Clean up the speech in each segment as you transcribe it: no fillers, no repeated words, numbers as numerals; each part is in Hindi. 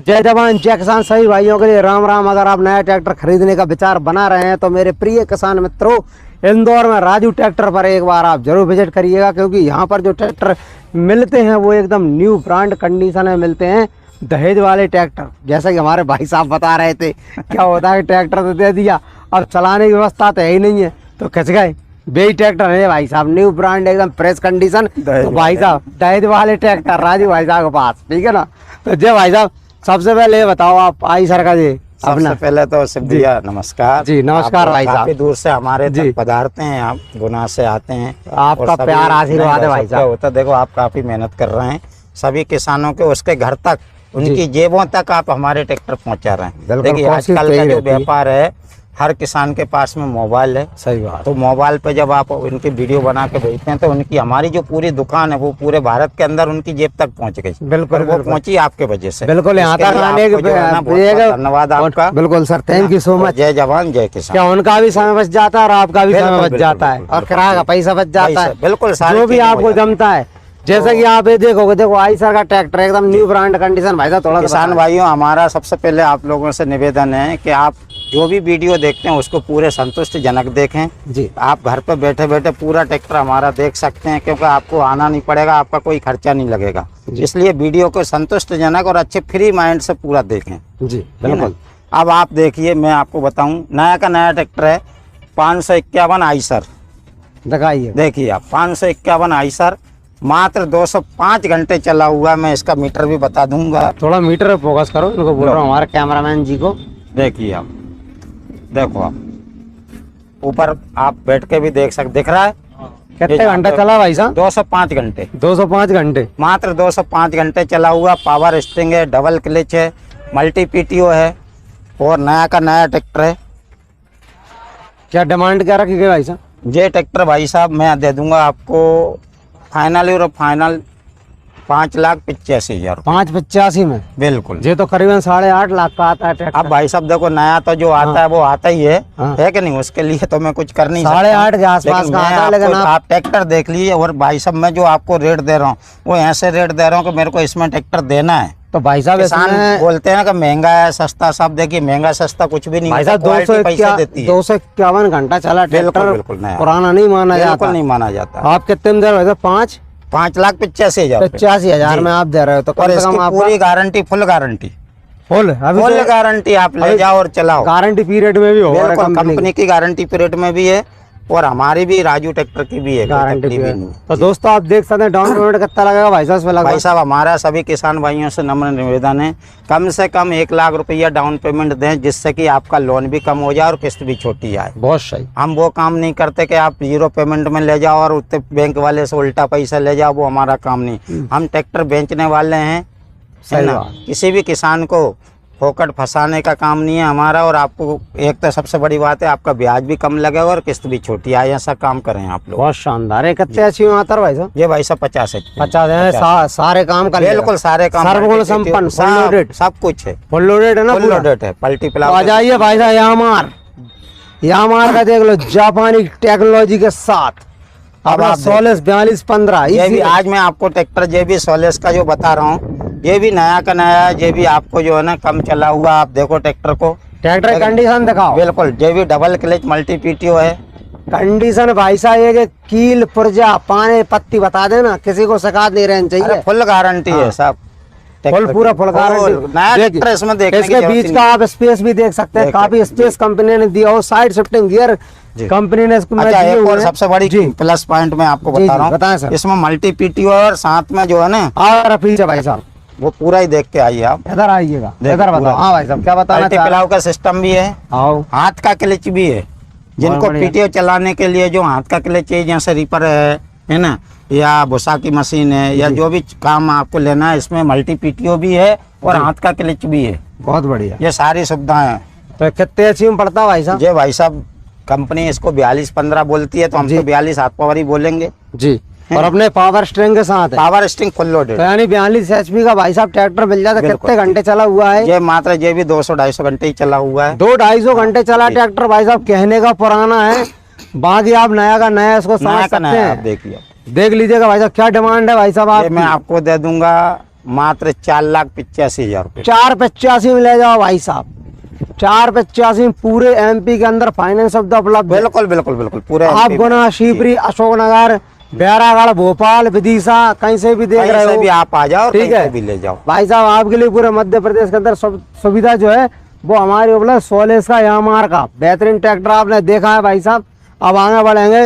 जय जवान जय किसान सभी भाइयों के लिए राम राम। अगर आप नया ट्रैक्टर खरीदने का विचार बना रहे हैं तो मेरे प्रिय किसान मित्रों, इंदौर में राजू ट्रैक्टर पर एक बार आप जरूर विजिट करिएगा, क्योंकि यहाँ पर जो ट्रैक्टर मिलते हैं वो एकदम न्यू ब्रांड कंडीशन में मिलते हैं। दहेज वाले ट्रैक्टर, जैसा कि हमारे भाई साहब बता रहे थे, क्या होता है ट्रैक्टर तो दे दिया, अब चलाने की व्यवस्था तो है ही नहीं है तो खिंच गए। बेई ट्रैक्टर है भाई साहब, न्यू ब्रांड एकदम फ्रेश कंडीशन। तो भाई साहब दहेज वाले ट्रैक्टर राजू भाई साहब के पास, ठीक है ना। तो जय भाई साहब, सबसे पहले ये बताओ आप आईसर का जी सबसे पहले तो भैया नमस्कार जी। नमस्कार भाई साहब, काफी दूर से हमारे तक पधारते हैं, आप गुना से आते हैं, आपका प्यार आशीर्वाद है भाई साहब। होता देखो आप काफी मेहनत कर रहे हैं, सभी किसानों के उसके घर तक, उनकी जेबों तक आप हमारे ट्रैक्टर पहुंचा रहे हैं। देखिए आजकल का जो व्यापार है, हर किसान के पास में मोबाइल है। सही बात। तो मोबाइल पे जब आप उनकी वीडियो बना के भेजते हैं तो उनकी हमारी जो पूरी दुकान है वो पूरे भारत के अंदर उनकी जेब तक पहुंच गई। बिल्कुल, वो पहुंची आपके वजह से। बिल्कुल, यहाँ तक आने के धन्यवाद आपका। बिल्कुल sir, thank you so much. जय जवान जय किसान। क्या उनका भी समय बच जाता है और आपका भी समय बच जाता है और किराया का पैसा बच जाता है। बिल्कुल, जो भी आपको जमता है। जैसा कि आप ये देखोगे, देखो आईसर का ट्रैक्टर एकदम न्यू ब्रांड कंडीशन। भाई साहब थोड़ा किसान भाइयों, हमारा सबसे पहले आप लोगों से निवेदन है कि आप जो भी वीडियो देखते हैं उसको पूरे संतुष्टिजनक देखें जी। आप घर पे बैठे बैठे पूरा ट्रैक्टर हमारा देख सकते हैं, क्योंकि आपको आना नहीं पड़ेगा, आपका कोई खर्चा नहीं लगेगा। इसलिए वीडियो को संतुष्टिजनक और अच्छे फ्री माइंड से पूरा देखें जी। बिल्कुल। अब आप देखिए, मैं आपको बताऊं, नया का नया ट्रैक्टर है 551 आईसर। दिखाइए, देखिए आप 551 आईसर मात्र 205 घंटे चला हुआ। मैं इसका मीटर भी बता दूंगा। थोड़ा मीटर पे फोकस करो, इनको बोल रहा हूँ हमारे कैमरामैन जी को। देखिए आप, देखो आप ऊपर आप बैठ के भी देख सकते, दिख रहा है कितने घंटे चला भाई साहब? 205 घंटे। 205 घंटे, मात्र 205 घंटे चला हुआ। पावर स्टिंग है, डबल क्लच है, मल्टी पीटीओ है और नया का नया ट्रैक्टर है। क्या डिमांड क्या रखी गई भाई साहब? ये ट्रैक्टर भाई साहब मैं दे दूंगा आपको फाइनल और फाइनल 5,85,000। 585 में? बिल्कुल। ये तो करीबन 8.5 लाख का आता है ट्रैक्टर। अब भाई साहब देखो, नया तो जो आता है वो आता ही है कि नहीं, उसके लिए तो मैं कुछ कर नहीं सकता। 8.5 के आसपास का आता है। लेकिन आप ट्रैक्टर देख लीजिए। और भाई साहब मैं जो आपको रेट दे रहा हूँ वो ऐसे रेट दे रहा हूँ कि मेरे को इसमें ट्रैक्टर देना है। तो भाई साहब किसान बोलते हैं ना कि महंगा है सस्ता, सब देखिए महंगा सस्ता कुछ भी नहीं। भाई साहब 251 घंटा चला ट्रैक्टर, बिल्कुल पुराना नहीं माना जाता। बिल्कुल नहीं माना जाता। आप कितने में दे रहे हो? 5,85,000। 85,000 में आप दे रहे हो तो और इसकी पूरी guarantee, full guarantee, full guarantee आप ले जाओ और चलाओ। गारंटी पीरियड में भी हो, कंपनी की गारंटी पीरियड में भी है और हमारी भी राजू ट्रैक्टर की भी है गारंटी। तो दोस्तों आप देख सकते हैं डाउन पेमेंट कितना लगेगा भाई साहब? भाई साहब हमारा सभी किसान भाइयों से नम्र निवेदन है, कम से कम 1 लाख रुपया डाउन पेमेंट दें, जिससे कि आपका लोन भी कम हो जाए और किस्त भी छोटी आए। बहुत सही। हम वो काम नहीं करते कि आप 0 पेमेंट में ले जाओ और उत्ते बैंक वाले से उल्टा पैसा ले जाओ, वो हमारा काम नहीं। हम ट्रैक्टर बेचने वाले हैं, है ना। किसी भी किसान को फोकट फंसाने का काम नहीं है हमारा। और आपको एक तो सबसे बड़ी बात है, आपका ब्याज भी कम लगेगा और किस्त भी छोटी आए। ऐसा काम करें आप लोग। बहुत शानदार है। कितने अच्छी आता है भाई साहब? ये भाई साहब 50 है। सारे काम का बिल्कुल, सारे काम संपन्न, सब कुछ है, फुल लोडेड है ना? फुल लोडेड है। पलटी प्लाव आ जाइए भाई साहब, यामार का देख लो, जापानी टेक्नोलॉजी के साथ। अब 164215 ये भी आज मैं आपको ट्रैक्टर JB 16 का जो बता रहा हूँ, ये भी नया का नया है। ये भी आपको जो है ना कम चला हुआ। आप देखो ट्रैक्टर को, ट्रैक्टर कंडीशन दिखाओ। बिल्कुल, JB double clutch multi PTO है। कंडीशन भाई साहब ये कील पुर्जा पाने पत्ती बता देना, किसी को शिकायत नहीं रहनी चाहिए। फुल गारंटी है सब, पूरा फुल गारंटी। नया ट्रैक्टर इसमें देखने इसके बीच का आप स्पेस भी देख सकते हैं, काफी स्पेस कंपनी ने दिया हो। साइड शिफ्टिंग गियर कंपनी ने इसको। अच्छा, एक और सबसे बड़ी प्लस पॉइंट मैं आपको बता रहा हूँ, इसमें मल्टी पीटीओ और साथ में जो है ना और पीछे भाई साहब वो पूरा ही देख के आइए आप। इधर आइएगा, इधर बताओ। हाँ भाई साहब क्या बताना? मल्टी प्लाव का सिस्टम भी है, हाथ का क्लच भी है। जिनको पीटीओ चलाने के लिए जो हाथ का क्लच है, जैसे रीपर है ना, या भूसा की मशीन है, या जो भी काम आपको लेना है, इसमें मल्टी पीटीओ भी है और हाथ का क्लच भी है। बहुत बढ़िया, ये सारी सुविधाएं हैं। तो कितने अच्छी में पड़ता है भाई साहब? जी भाई साहब, कंपनी इसको 4215 बोलती है, तो हम तो 42 हाथ पावर ही बोलेंगे जी। और अपने पावर स्ट्रिंग के साथ है, पावर स्ट्रिंग फुल लोडेड, यानी 42 HP का भाई साहब ट्रैक्टर मिल जाता है। कितने घंटे चला हुआ है? ये मात्र ये भी 200-250 घंटे ही चला हुआ है। 200-250 घंटे चला ट्रैक्टर भाई साहब, कहने का पुराना है। बाकी आप नया का नया इसको समझ सकते हैं। देख लीजिएगा भाई साहब, क्या डिमांड है भाई साहब? मैं आपको दे दूंगा मात्र 4,85,000 रुपये। 4,85 में ले जाओ भाई साहब, 4,85 में पूरे MP के अंदर फाइनेंस सुविधा उपलब्ध है। बिल्कुल बिल्कुल बिल्कुल पूरे आप MP गुना, शिवपुरी, अशोकनगर, बैरागढ़, भोपाल, विदिशा, कहीं से भी देख कहीं रहे से हो भी आप आ जाओ, ठीक कहीं है से भी ले जाओ भाई साहब। आपके लिए पूरे मध्य प्रदेश के अंदर सब सुविधा जो है वो हमारी उपलब्ध। सोलेस का, यामार का बेहतरीन ट्रैक्टर आपने देखा है भाई साहब। अब आगे बढ़ेंगे,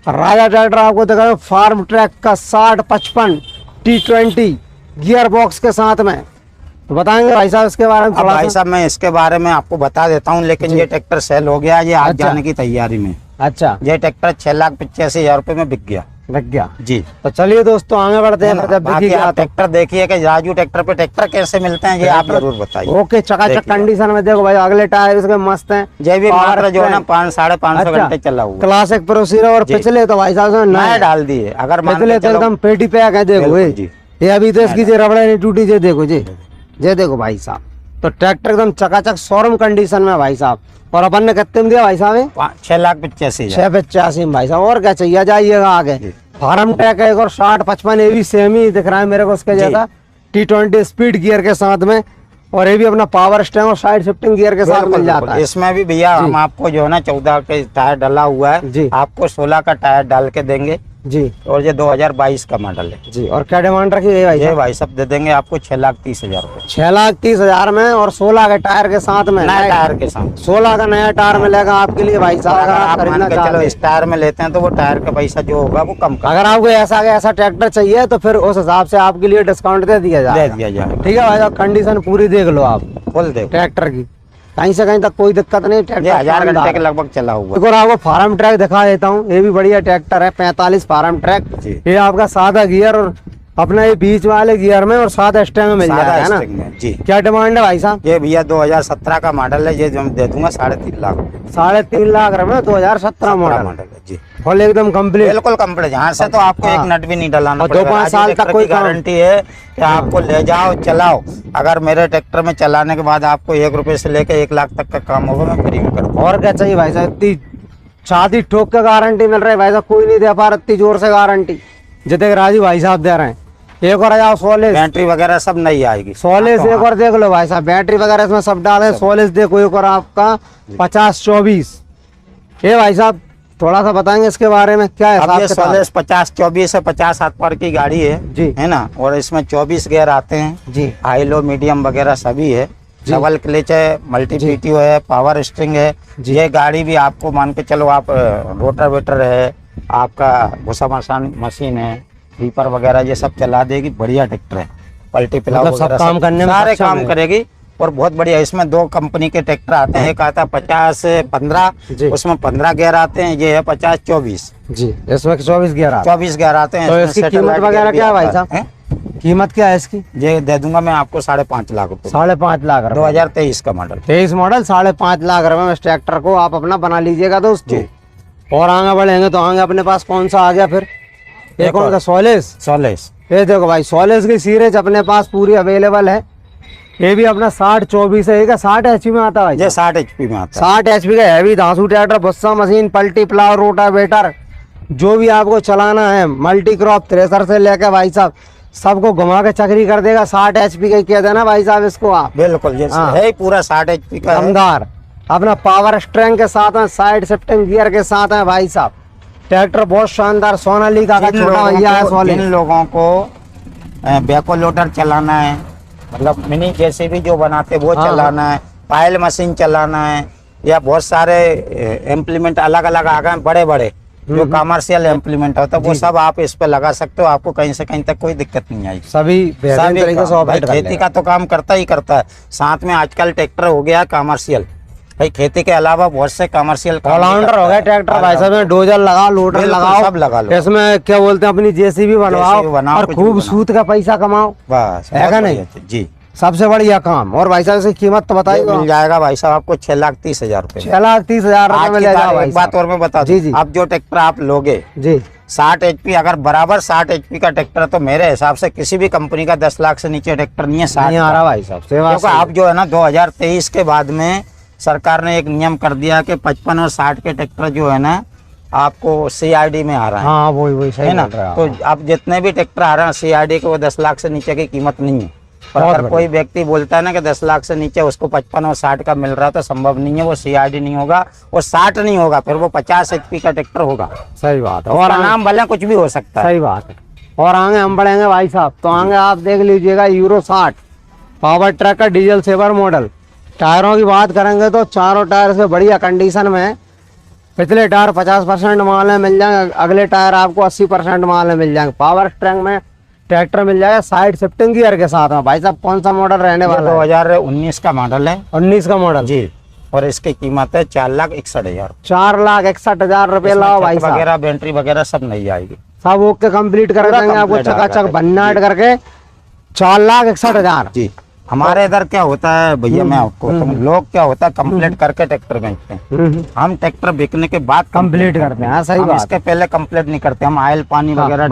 राजा ट्रैक्टर आपको देखा है, फार्म ट्रैक का 60-55 T20 गियर बॉक्स के साथ में। तो बताएंगे भाई साहब इसके बारे में अब थोड़ा भाई सा? साहब मैं इसके बारे में आपको बता देता हूँ, लेकिन ये ट्रैक्टर सेल हो गया, ये आज अच्छा। जाने की तैयारी में। अच्छा, ये ट्रैक्टर 6,85,000 रुपये में बिक गया लग गया। जी। तो चलिए दोस्तों आगे बढ़ते हैं। जब बाकी बिकी आप गया ट्रैक्टर देखिए कि राजू ट्रैक्टर पे ट्रैक्टर कैसे मिलते हैं, ये आप जरूर बताइए। ओके, चकाचक देखिए। कंडीशन में देखो भाई, अगले टायर इसके मस्त हैं। ये भी Power मात्र जो है ना strength। 500-550 अच्छा, घंटे चला हुआ क्लासिक प्रोसीजर। और जी। पिछले तो भाई साहब नया नए डाल दिए, अगर मान के पिछले तो चलो- एकदम पेटी पैक है। देखो बिल्कुल जी। ये अभी तो इसकी रबड़े नहीं टूटी। जे देखो जी, ये देखो भाई साहब। तो ट्रैक्टर एकदम चकाचक शोरूम कंडीशन में भाई साहब। और अपन ने कितने में दिया भाई साहब? 6,85,000। 6,85 में भाई साहब। और क्या चाहिए, जाइएगा आगे। जी। फार्म ट्रैक है एक और 60-55, ये भी सेम ही दिख रहा है मेरे को उसके जैसा। T20 स्पीड गियर के साथ में, और ये भी अपना पावर स्टेयरिंग और साइड शिफ्टिंग गियर के साथ बिल्कुल, मिल जाता बिल्कुल। है। इसमें भी भैया हम आपको जो है ना 14 के टायर डाला हुआ जी। है, आपको 16 का टायर डाल के देंगे। जी और ये 2022 का मॉडल है जी। और क्या डिमांड रखी है भाई ये साहब? भाई सब दे देंगे आपको 6,30,000 रुपये 6,30,000 में, और 16 के टायर के साथ में। नया टायर के साथ। 16 का नया टायर मिलेगा आपके लिए भाई साहब। अगर आप खरीदना मान के चलो चाहते इस टायर में लेते हैं तो वो टायर का पैसा जो होगा वो कम कर अगर आपको ऐसा ट्रैक्टर चाहिए तो फिर उस हिसाब से आपके लिए डिस्काउंट दे दिया दे जाएगा। दिया जाए। ठीक है भाई साहब, कंडीशन पूरी देख लो आप फुल देखो, ट्रैक्टर की, कहीं से कहीं तक कोई दिक्कत नहीं। ये ट्रैक्टर 1000 घंटे शानदार के है। लगभग चला हुआ एक और आपको फार्म ट्रैक दिखा देता हूँ, ये भी बढ़िया ट्रैक्टर है। 45 फार्म ट्रैक। जी। ये आपका सादा गियर और अपना ये बीच वाले गियर में और सादा स्टेम में मिल सादा जाएगा, है ना? स्ट्रिंग में, जी। क्या डिमांड है भाई साहब? ये भैया 2017 का मॉडल है, ये जो मैं दे दूंगा 3.5 लाख रुपये। 3.5 लाख रुपए 2017 मॉडल मॉडल है जी, फुल एकदम कंप्लीट। बिल्कुल कंप्लीट। यहाँ से तो आपको हाँ। एक नट भी नहीं डलाना और पड़ेगा। 2-5 राजू साल तक ट्रैक्टर कोई की काम- गारंटी है कि आपको ले जाओ चलाओ। अगर मेरे ट्रैक्टर में चलाने के बाद आपको 1 रुपए से लेकर 1 लाख तक का काम होगा, मैं फ्री में करूँगा। और क्या चाहिए भाई साहब? इतनी छाती ठोक के गारंटी मिल रही है भाई साहब, कोई नहीं दे पा रहा इतनी जोर से गारंटी जितने राजू भाई साहब दे रहे हैं। एक और आ जाओ, सोलेस। बैटरी वगैरह सब नई आएगी। सोलेस आपको एक और देख लो भाई साहब, बैटरी वगैरह इसमें सब डाले। सोलेस देखो एक और आपका 50-24। ये भाई साहब थोड़ा सा बताएंगे इसके बारे में, क्या है अब ये हिसाब सोलेस 50-24 है, 50 हाथ पावर की गाड़ी है जी। है ना। और इसमें 24 गियर आते हैं जी हाई लो मीडियम वगैरह सभी है। जी। डबल क्लच है, मल्टी पीटीओ है, पावर स्ट्रिंग है। जी। ये गाड़ी भी आपको मान के चलो आप रोटावेटर है, आपका भूसा मशीन है, रीपर वगैरह ये सब चला देगी। बढ़िया ट्रैक्टर है, पलटी पिलाव मतलब सब वगैरह काम करने में सारे सक्षम काम है। करेगी और बहुत बढ़िया। इसमें 2 कंपनी के ट्रैक्टर आते हैं, एक आता है 50-15, जी। उसमें 15 गियर आते हैं। ये है 50-24, जी। इसमें 24 गियर आता 24 गियर आते हैं। तो इसमें इसकी satellite कीमत गियर वगैरह भी क्या है भाई आता साहब? है। कीमत क्या है इसकी? ये दे दूंगा मैं आपको 5.5 लाख रुपए। 5.5 लाख रुपए। 2023 का मॉडल। 23 मॉडल 5.5 लाख रुपए में इस ट्रैक्टर को आप अपना बना लीजिएगा दोस्तों। जी। और आगे बढ़ेंगे तो आगे अपने पास कौन सा आ गया फिर? ये एक कौन और। सा? सोलेस। सोलेस ये देखो भाई, सोलेस की सीरीज अपने पास पूरी अवेलेबल है। ये भी अपना 60-24 है। ये का 60 HP में आता है ये 60 HP में आता 60 HP का हैवी धांसू ट्रैक्टर, भुस्सा मशीन, पलटी प्लाव, रोटावेटर, जो भी आपको चलाना है, मल्टी क्रॉप थ्रेसर से लेकर भाई साहब सबको घुमा के चक्री कर देगा। 60 HP का कह देना भाई साहब इसको आप। है। बिल्कुल ये हाँ। है ही पूरा 60 HP का है। दमदार अपना पावर स्ट्रेंग के साथ है, साइड शिफ्टिंग गियर के साथ है भाई साहब। ट्रैक्टर बहुत शानदार, सोनालिका का छोटा भैया है जिन सोलेस। लोगों को बैको लोडर चलाना है, मतलब मिनी जेसीबी जो बनाते वो हाँ। चलाना है, पायल मशीन चलाना है, या बहुत सारे इम्प्लीमेंट अलग अलग आ गए बड़े बड़े जो कमर्शियल इम्प्लीमेंट होता है, वो सब आप इस पे लगा सकते हो। आपको कहीं से कहीं तक कोई दिक्कत नहीं आएगी। सभी बेहतरीन सभी तरीके से काम। भाई ऑपरेट कर खेती लेगा। का तो काम करता ही करता है, साथ में आजकल ट्रैक्टर हो गया कमर्शियल। भाई खेती के अलावा बहुत से कमर्शियल ऑलराउंडर हो गया ट्रैक्टर भाई साहब में। डोजर लगाओ, लोडर बिल्कुल, लगाओ, सब लगा लो। इसमें क्या बोलते हैं अपनी जेसीबी बनवाओ JCB बनाओ, और कुछ भी खूब बनाओ। सूद का पैसा कमाओ। बस है बहुत का नहीं? बढ़िया जी। सबसे बढ़िया काम। और भाई साहब इसकी कीमत तो ये बताइए। मिल जाएगा भाई साहब आपको 6,30,000 रुपए। 6,30,000 रुपए आज में की ले जाओ तारीख भाई एक बात साहब। और मैं बता जी, दूं, जी। अब जो ट्रैक्टर आप लोगे जी 60 HP, अगर बराबर 60 HP का ट्रैक्टर, तो मेरे हिसाब से किसी भी कंपनी का 10 लाख से नीचे ट्रैक्टर नहीं है 60 नहीं आ रहा भाई साहब। सेवा क्योंकि आप जो है ना 2023 के बाद में सरकार ने एक नियम कर दिया कि 55 और 60 के ट्रैक्टर जो है ना आपको CRD में आ रहा है। हाँ वही सही है ना। बोल रहे हो तो आप। अब जितने भी ट्रैक्टर आ रहे हैं CRD के, वो 10 लाख से नीचे की कीमत नहीं है। पर बहुत अगर कोई व्यक्ति बोलता है ना कि 10 लाख से नीचे उसको 55 और 60 का मिल रहा है, तो संभव नहीं है। वो CRD नहीं होगा, वो 60 नहीं होगा, फिर वो 50 HP का ट्रैक्टर होगा। सही बात है। और और नाम भले कुछ भी हो सकता है। सही बात है। और आगे हम बढ़ेंगे भाई साहब, तो आगे आप देख लीजिएगा यूरो 60 पावर ट्रैक का डीजल सेवर मॉडल। टायरों की बात करेंगे तो चारों टायर से बढ़िया कंडीशन में है। पिछले टायर 50% माल में मिल जाएंगे, अगले टायर आपको 80% माल में मिल जाएंगे। पावर स्ट्रेंग में ट्रैक्टर मिल जाएगा साइड शिफ्टिंग गियर के साथ में। भाई साहब कौन सा मॉडल रहने ये वाला है? 2019 का मॉडल है 19 का मॉडल जी। और इसकी कीमत है 4,61,000। 4,61,000 रुपये लाओ भाई साहब। वगैरह बैटरी वगैरह सब नहीं आएगी। सब ओके कंप्लीट कर पूरा देंगे आपको, complete चकाचक आएगा। भन्नाट करके 4,61,000। जी। हमारे इधर क्या होता है भैया, मैं आपको लोग क्या होता है कंप्लीट करके ट्रैक्टर बेचते हैं। हम ट्रैक्टर बिकने के बाद कंप्लीट करते हैं। हाँ, सही हम बात इसके पहले कंप्लीट नहीं करते। हम ऑयल पानी हाँ, वगैरह